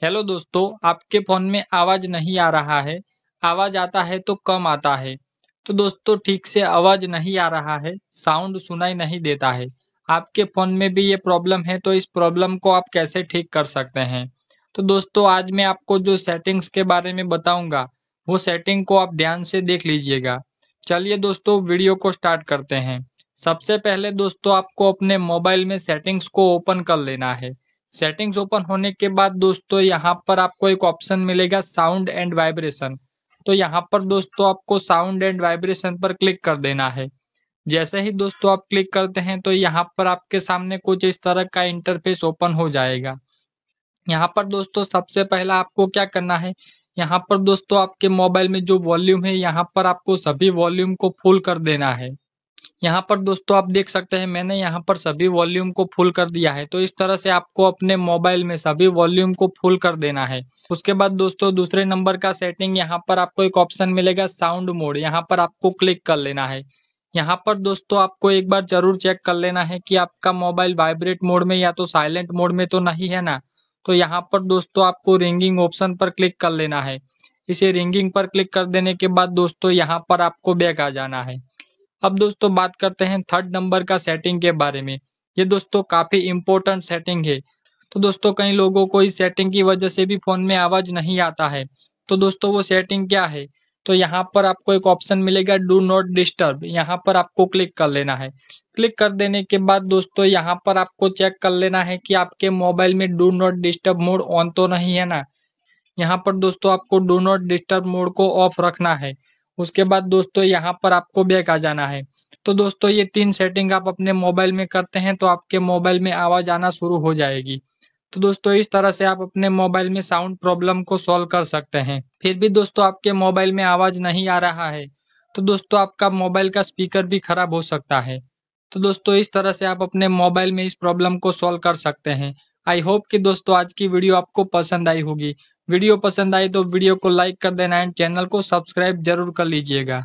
Hello दोस्तों, आपके phone में आवाज़ नहीं आ रहा है, आवाज़ आता है तो कम आता है। तो दोस्तों ठीक से आवाज़ नहीं आ रहा है, साउंड सुनाई नहीं देता है। आपके फ़ोन में भी ये प्रॉब्लम है तो इस प्रॉब्लम को आप कैसे ठीक कर सकते हैं? तो दोस्तों आज मैं आपको जो सेटिंग्स के बारे में बताऊँगा, वो सेटिंग को आप ध्यान से देख लीजिएगा। चलिए दोस्तों वीडियो को स्टार्ट करते हैं। सबसे पहले दोस्तों आपको अपने मोबाइल में सेटिंग्स को ओपन कर लेना है। सेटिंग्स ओपन होने के बाद दोस्तों यहाँ पर आपको एक ऑप्शन मिलेगा साउंड एंड वाइब्रेशन। तो यहाँ पर दोस्तों आपको साउंड एंड वाइब्रेशन पर क्लिक कर देना है। जैसे ही दोस्तों आप क्लिक करते हैं तो यहाँ पर आपके सामने कुछ इस तरह का इंटरफेस ओपन हो जाएगा। यहाँ पर दोस्तों सबसे पहला आपको क्या करना है, यहाँ पर दोस्तों आपके मोबाइल में जो वॉल्यूम है यहाँ पर आपको सभी वॉल्यूम को फुल कर देना है। यहाँ पर दोस्तों आप देख सकते हैं मैंने यहाँ पर सभी वॉल्यूम को फुल कर दिया है। तो इस तरह से आपको अपने मोबाइल में सभी वॉल्यूम को फुल कर देना है। उसके बाद दोस्तों दूसरे नंबर का सेटिंग यहाँ पर आपको एक ऑप्शन मिलेगा साउंड मोड, यहाँ पर आपको क्लिक कर लेना है। यहाँ पर दोस्तों आपको एक बार जरूर चेक कर लेना है कि आपका मोबाइल वाइब्रेट मोड में या तो साइलेंट मोड में तो नहीं है ना। तो यहाँ पर दोस्तों आपको रिंगिंग ऑप्शन पर क्लिक कर लेना है। इसे रिंगिंग पर क्लिक कर देने के बाद दोस्तों यहाँ पर आपको बैक आ जाना है। अब दोस्तों बात करते हैं थर्ड नंबर का सेटिंग के बारे में। ये दोस्तों काफ़ी इम्पोर्टेंट सेटिंग है। तो दोस्तों कई लोगों को इस सेटिंग की वजह से भी फ़ोन में आवाज़ नहीं आता है। तो दोस्तों वो सेटिंग क्या है? तो यहाँ पर आपको एक ऑप्शन मिलेगा डू नॉट डिस्टर्ब, यहाँ पर आपको क्लिक कर लेना है। क्लिक कर देने के बाद दोस्तों यहाँ पर आपको चेक कर लेना है कि आपके मोबाइल में do not disturb mode on तो नहीं है ना। यहाँ पर दोस्तों आपको डू नॉट डिस्टर्ब मोड को ऑफ रखना है। उसके बाद दोस्तों यहाँ पर आपको बैक आ जाना है। तो दोस्तों ये 3 सेटिंग आप अपने मोबाइल में करते हैं तो आपके मोबाइल में आवाज़ आना शुरू हो जाएगी। तो दोस्तों इस तरह से आप अपने मोबाइल में साउंड प्रॉब्लम को सॉल्व कर सकते हैं। फिर भी दोस्तों आपके मोबाइल में आवाज़ नहीं आ रहा है, तो दोस्तों आपका मोबाइल का स्पीकर भी खराब हो सकता है। तो दोस्तों इस तरह से आप अपने मोबाइल में इस प्रॉब्लम को सॉल्व कर सकते हैं। आई होप कि दोस्तों आज की वीडियो आपको पसंद आई होगी। वीडियो पसंद आई तो वीडियो को लाइक कर देना एंड चैनल को सब्सक्राइब जरूर कर लीजिएगा।